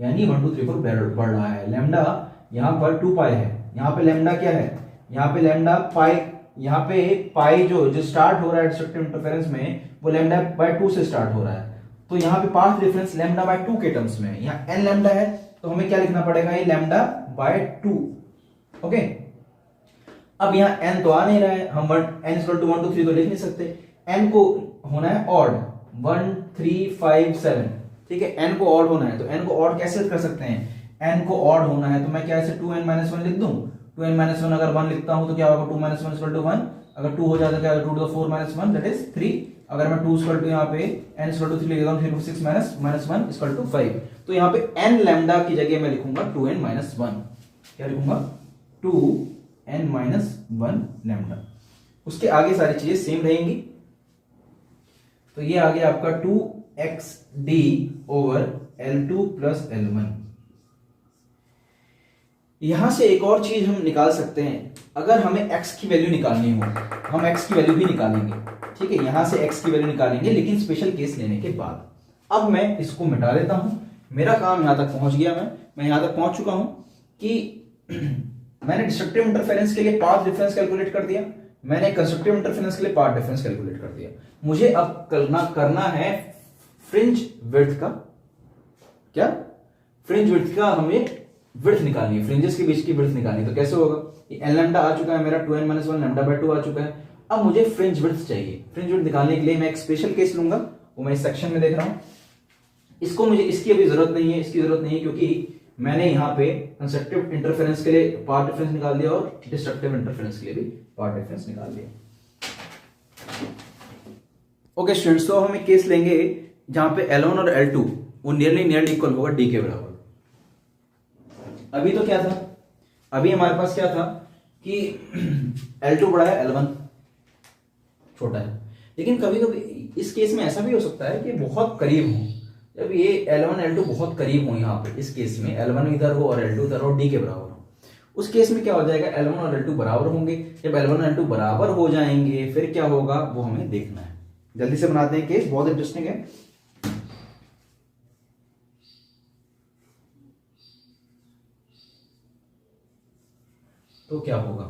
यानी 1 2 3 4 बढ़ रहा है। लैम्डा यहाँ पर 2 पाई है, यहाँ पे लैम्डा क्या है, यहाँ पे लैम्डा पाई, यहाँ पे पाई जो स्टार्ट हो रहा है डिस्ट्रक्टिव इंटरफेरेंस में, वो लैम्डा बाय 2 से स्टार्ट हो रहा है। तो यहाँ पे पाथ डिफरेंस लैम्डा बाय 2 के टर्म्स में है। यहाँ n लैम्डा है तो हमें क्या लिखना पड़ेगा, ये लैम्डा बाय 2। ओके, अब यहाँ n तो आ नहीं रहा है, हम n इक्वल टू 1 2 3 तो लिख नहीं सकते, n को होना है ऑड 1 3 5 7। ठीक है, n को ऑड होना है, तो n को ऑड कैसे कर सकते हैं, n को ऑड होना है तो मैं क्या ऐसे 2n - 1 लिख दूं। 2n - 1 अगर 1 लिखता हूं तो क्या होगा, 2 - 1 इक्वल टू 1, अगर 2 हो जाता है क्या होगा, 2 to the 4 - 1 दैट इज 3। अगर मैं 2 इक्वल टू यहाँ पे n इक्वल टू 3 लिख देता हूं, 3 6 -1 इक्वल टू 5। तो यहाँ पे n लैम्डा की जगह मैं लिखूंगा 2n - 1, क्या लिखूंगा, 2n - 1 लैम्डा। उसके आगे सारी चीजें सेम रहेंगी, तो ये आ गया आपका 2xd over L2 plus L1। यहां से एक और चीज हम निकाल सकते हैं, अगर हमें x की वैल्यू निकालनी हो, हम x की वैल्यू भी निकालेंगे। ठीक है, यहां से x की वैल्यू निकालेंगे, लेकिन स्पेशल केस लेने के बाद। अब मैं इसको मिटा लेता हूं, मेरा काम यहां तक पहुंच गया, मैं यहां तक पहुंच चुका हूं कि मैंने डिस्ट्रक्टिव इंटरफेरेंस के लिए पाथ डिफरेंस कैलकुलेट कर दिया, मैंने कंस्ट्रक्टिव इंटरफेरेंस के लिए पाथ डिफरेंस कैलकुलेट कर दिया। मुझे अब करना है फ्रिंज विड्थ का, क्या, फ्रिंज विड्थ का हमें विड्थ निकालनी है, फ्रिंजेस के बीच की विड्थ निकालनी है। तो कैसे होगा, ये n लैम्डा आ चुका है मेरा, 2n - 1 लैम्डा बाय 2 आ चुका है। अब मुझे फ्रिंज विड्थ चाहिए, फ्रिंज विड्थ निकालने के लिए मैं एक स्पेशल केस लूंगा, वो मैं इस सेक्शन में देख रहा हूं। इसको मुझे इसकी अभी जरूरत नहीं है, इसकी जरूरत नहीं है, क्योंकि मैंने यहाँ पे कंस्ट्रक्टिव इंटरफेरेंस के लिए पाथ डिफरेंस निकाल दिया और डिस्ट्रक्टिव इंटरफेरेंस के लिए भी पाथ डिफरेंस निकाल दिया। ओके स्टूडेंट्स, तो हम एक केस लेंगे जहां पे L1 और L2 वो नियरली इक्वल होगा D के बराबर। अभी तो क्या था, अभी हमारे पास क्या था कि L2 बड़ा है, L1 छोटा है, लेकिन कभी कभी इस केस में ऐसा भी हो सकता है कि बहुत करीब हो, जब ये L1 L2 बहुत करीब हो, यहाँ पे इस केस में L1 इधर हो और L2 इधर हो, D के बराबर हो, उस केस में क्या हो जाएगा, L1 और L2 बराबर होंगे। जब L1 और L2 बराबर हो जाएंगे फिर क्या होगा वो हमें देखना है। जल्दी से बनाते हैं केस, बहुत इंटरेस्टिंग है। तो क्या होगा,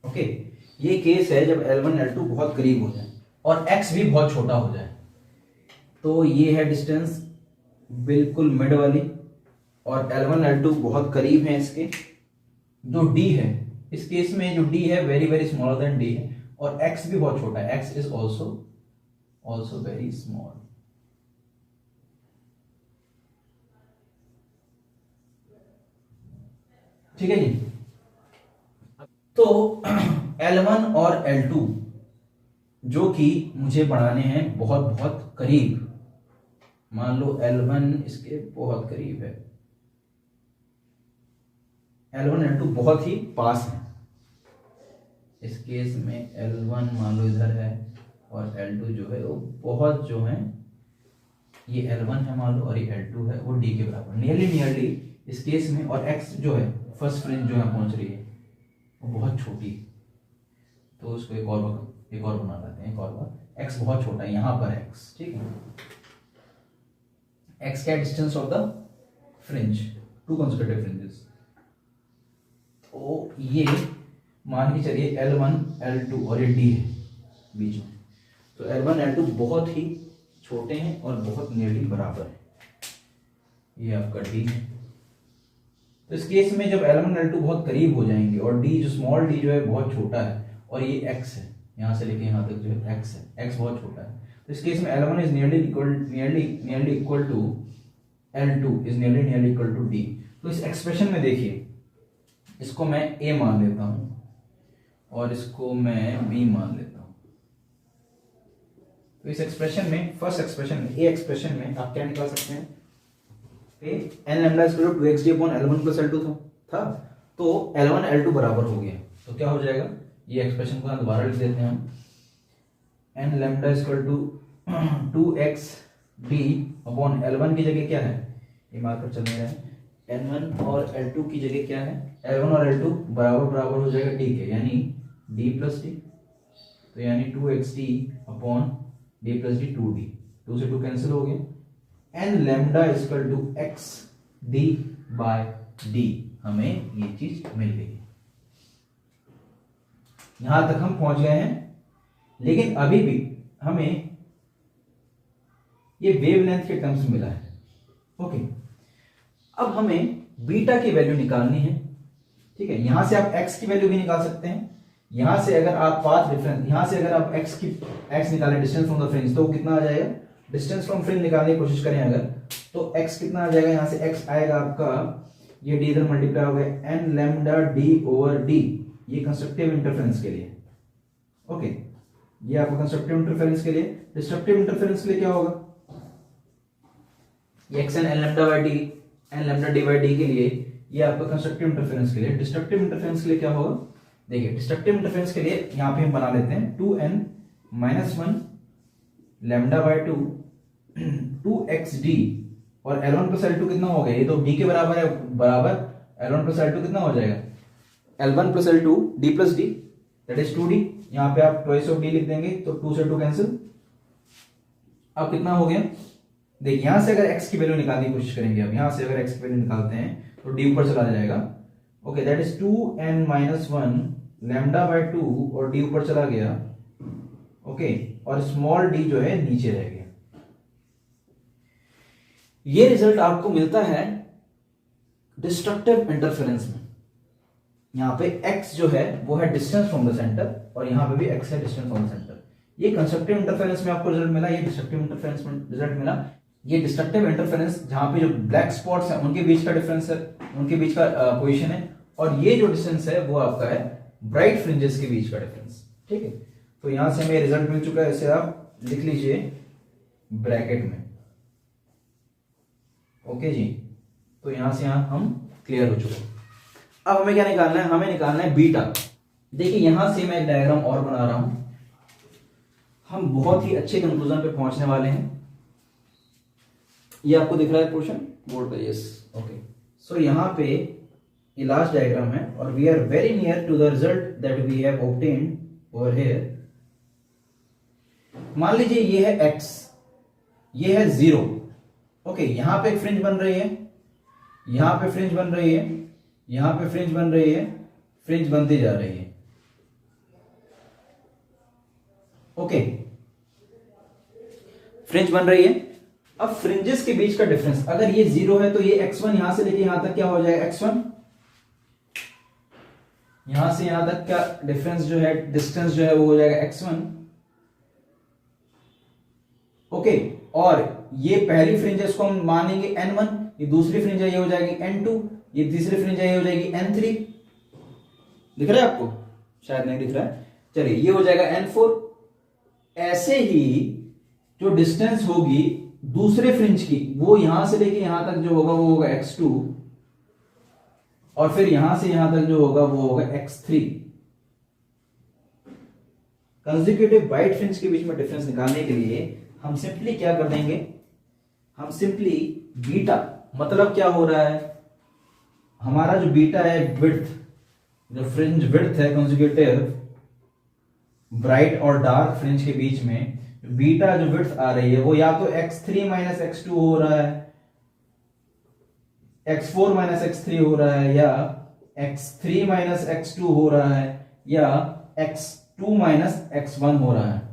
ओके, ये केस है जब L1 L2 बहुत करीब हो जाए और x भी बहुत छोटा हो जाए। तो ये है डिस्टेंस बिल्कुल मिड वाली, और L1 L2 बहुत करीब है इसके, जो डी है, इस केस में जो डी है very very smaller than D है, और एक्स भी बहुत छोटा है, x is also very small. ठीक है जी। तो L1 और L2 जो कि मुझे बनाने हैं बहुत बहुत करीब, मान लो L1 इसके बहुत करीब है, L1 L2 बहुत ही पास है। इस केस में L1 मान लो इधर है और L2 जो है वो बहुत जो है, ये L1 है मान लो और ये L2 है, वो D के बराबर नियरली इस केस में। और X जो है फर्स्ट फ्रिंज जो है पहुंच रही है वो बहुत छोटी, तो उसको एक और बना लेते हैं, एक और बार। X बहुत छोटा है, यहाँ पर X, ठीक है। X क्या distance of the fringe, to consecutive fringes. तो ये मान के चलिए L1 L2 और ये D है बीच में, तो L1 L2 बहुत ही छोटे हैं और बहुत नियरली बराबर है, ये आपका D है। तो इस केस में जब L1 L2 बहुत करीब हो जाएंगे और D जो स्मॉल d जो है बहुत छोटा है और ये x है, यहाँ से लेके यहाँ तक जो है x है, x बहुत छोटा है, तो इस केस में L1 is nearly equal to L2 is nearly equal to D। तो इस एक्सप्रेशन में देखिए, इसको मैं A मान लेता हूँ और इसको मैं B मान लेता हूँ। तो इस एक्सप्रेशन में, फर्स्ट एक्सप्रेशन में, A एक्सप्रेशन में आप क्या निकाल सकते हैं, n lambda is equal to 2xd upon L1 plus L2 था, तो L1 L2 बराबर हो गया, तो क्या हो जाएगा, ये एक्सप्रेशन को दोबारा लिख देते हैं हम, n lambda is equal to 2xd upon L1 की जगह क्या है, ये मार्कर चल रहा है, N1 और L2 की जगह क्या है, L1 और L2 बराबर हो जाएगा d के, यानी d प्लस d, तो यानी 2xd upon d plus d 2d, 2 से 2 कैंसिल हो गया, n lambda equal to x d by d, हमें ये चीज मिल गई। यहां तक हम पहुंच गए हैं, लेकिन अभी भी हमें ये वेवलेंथ के टर्म्स मिला है। ओके, अब हमें बीटा की वैल्यू निकालनी है, ठीक है। यहां से आप x की वैल्यू भी निकाल सकते हैं, यहां से अगर आप पाथ डिफरेंस, यहां से अगर आप x निकालें डिस्टेंस फ्रॉम द फ्रिंज, तो कितना आ जाएगा, डिस्टेंस फ्रॉम फ्रिंज निकालने की कोशिश करें अगर, तो x कितना आ जाएगा, यहां से x आएगा आपका, ये d इधर मल्टीप्लाई हो गया n lambda d over d, ये कंस्ट्रक्टिव इंटरफेरेंस के लिए। ओके, ये आपका कंस्ट्रक्टिव इंटरफेरेंस के लिए। डिस्ट्रक्टिव इंटरफेरेंस के लिए क्या होगा, ये x n lambda by d, n lambda d by d के लिए, ये आपका कंस्ट्रक्टिव इंटरफेरेंस के लिए। डिस्ट्रक्टिव इंटरफेरेंस के लिए क्या होगा, देखिए डिस्ट्रक्टिव इंटरफेरेंस के लिए यहां पे हम बना लेते हैं 2n minus 1 lambda by 2 2xd, और L1 प्लस L2 कितना हो गया, ये तो d के बराबर है, बराबर L1 प्लस L2 कितना हो जाएगा, L1 plus L2 d plus d, that is 2d। यहां पे आप ट्वाइस ऑफ d लिख देंगे तो 2 से 2 कैंसिल। अब कितना हो गया, देखिए यहां से अगर x की वैल्यू निकालने की कोशिश करेंगे, अब यहां से अगर x की वैल्यू निकालते हैं तो d ऊपर चला जाएगा। Okay, that is 2n minus 1 lambda by 2 और d ऊपर चला गया। ओके, और स्मॉल d जो है नीचे रह गया। ये रिजल्ट आपको मिलता है डिस्ट्रक्टिव इंटरफेरेंस में। यहां पे x जो है वो है डिस्टेंस फ्रॉम द सेंटर, और यहां पे भी x है डिस्टेंस फ्रॉम द सेंटर। ये कंस्ट्रक्टिव इंटरफेरेंस में आपको रिजल्ट मिला, ये डिस्ट्रक्टिव इंटरफेरेंस में रिजल्ट मिला। ये डिस्ट्रक्टिव इंटरफेरेंस जहां पे जो ब्लैक स्पॉट्स हैं उनके बीच का डिफरेंस है, उनके बीच का पोजीशन है, और ये जो डिस्टेंस है वो आपका है ब्राइट फ्रिंजेस के बीच का डिफरेंस। ठीक है, तो यहां से हमें रिजल्ट मिल चुका है, इसे आप लिख लीजिए ब्रैकेट में। ओके जी, तो यहां से यहां हम क्लियर हो चुके हैं। अब हमें क्या निकालना है, हमें निकालना है बीटा। देखिए यहां से मैं एक डायग्राम और बना रहा हूं, हम बहुत ही अच्छे कंक्लूजन पे पहुंचने वाले हैं। ये आपको दिख रहा है पोर्शन बोर्ड पे, यस। ओके, सो यहां पे ये लास्ट डायग्राम है और we are very near to the result that we have obtained over here. मान लीजिए ये है x, ये है 0। ओके, यहां पे एक फ्रिंज बन रही है, यहां पे फ्रिंज बन रही है, यहां पे फ्रिंज बन रही है, फ्रिंज बनती जा रही है। ओके, फ्रिंज बन रही है। अब फ्रिंजेस के बीच का डिफरेंस, अगर ये 0 है तो ये x1 यहां से लेके यहां तक क्या हो जाएगा, x1, यहां से यहां तक का डिफरेंस जो है, डिस्टेंस जो है वो हो जाएगा x1। ओके, और ये पहली फ्रिंज है, इसको हम मानेंगे n1, ये दूसरी फ्रिंज है ये हो जाएगी n2, ये तीसरी फ्रिंज है ये हो जाएगी n3। दिख रहा है आपको? शायद नहीं दिख रहा है। चलिए ये हो जाएगा n4। ऐसे ही जो डिस्टेंस होगी दूसरे फ्रिंज की, वो यहां से लेके यहां तक जो होगा वो होगा x2, और फिर यहां से यहां तक जो होगा वो होगा x3। कंसेक्यूटिव वाइड फ्रिंज के बीच में डिफरेंस निकालने के लिए हम सिंपली क्या कर देंगे, हम सिंपली बीटा, मतलब क्या हो रहा है, हमारा जो बीटा है विड्थ, जो फ्रिंज विड्थ है कंसेक्यूटिव ब्राइट और डार्क फ्रिंज के बीच में, बीटा जो विड्थ आ रही है वो या तो x3 माइनस x2 हो रहा है, x4 माइनस x3 हो रहा है, या x3 माइनस x2 हो रहा है, या x2 माइनस x1 हो रहा है।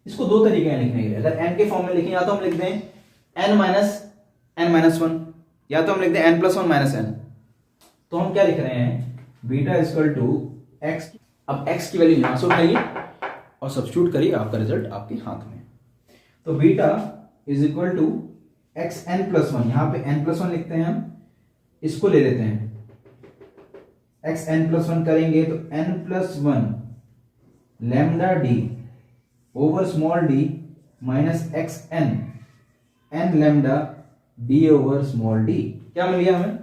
इसको दो तरीके हैं लिखने के लिए। अगर n के फॉर्म में लिखें, या तो हम लिख दें n माइनस 1, या तो हम लिख दें n प्लस 1 माइनस n। तो हम क्या लिख रहे हैं, बीटा इक्वल टू x। अब x की वैल्यू यहां से उठाइए और सब्स्टिट्यूट करिए, आपका रिजल्ट आपके हाथ में। तो beta is equal to X N plus 1, यहां पे n प्लस 1 लिखते हैं हम, इसको ले लेते हैं एक्स एन प्लस 1 करेंगे तो n plus 1 lambda D over small D minus X N lambda D over small D. क्या मिल गया हमें,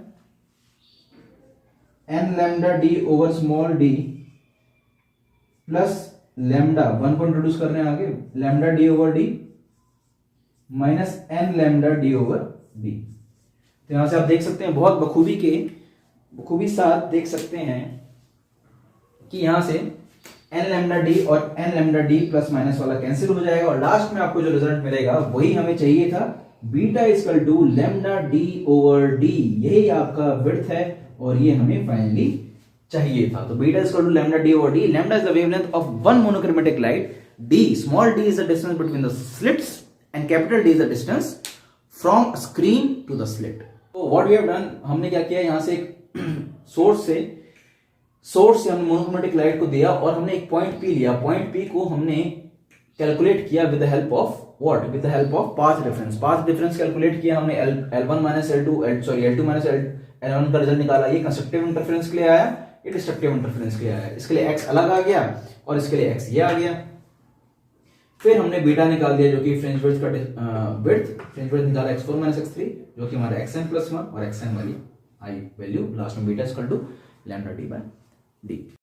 n lambda D over small D plus lambda 1 को इंट्रोड्यूस कर रहे हैं आगे, lambda D over D minus n lambda D over D. तो यहां से आप देख सकते हैं, बहुत बखूबी साथ देख सकते हैं कि यहां से n लैम्डा डी और n lambda D plus minus वाला कैंसिल हो जाएगा, और लास्ट में आपको जो रिजल्ट मिलेगा वही हमें चाहिए था, beta equal to lambda D over D. यही आपका विड्थ है और ये हमें फाइनली चाहिए था। तो beta equal to lambda D over D. Lambda is the wavelength of one monochromatic light, D small D is the distance between the slits and capital D is the distance from screen to the slit. तो what we have done, हमने क्या किया, यहां से एक source से हमने monochromatic light को दिया और हमने एक पॉइंट पी लिया। पॉइंट पी को हमने कैलकुलेट किया with the help of what, with the help of path difference. Path difference calculate किया हमने, L1 minus L2 minus L1 का रिजल्ट निकाला। ये कंस्ट्रक्टिव इंटरफेरेंस के लिए आया, ये डिस्ट्रक्टिव इंटरफेरेंस के लिए आया। इसके लिए x अलग आ गया और इसके लिए x ये आ गया। फिर हमने बीटा निकाल दिया जो कि फ्रिंज विड्थ निकाला x4 माइनस x3 जो कि हमारा xn प्लस 1 और xn वाली आई वैल्यू, लास्ट में beta equal to lambda D by D.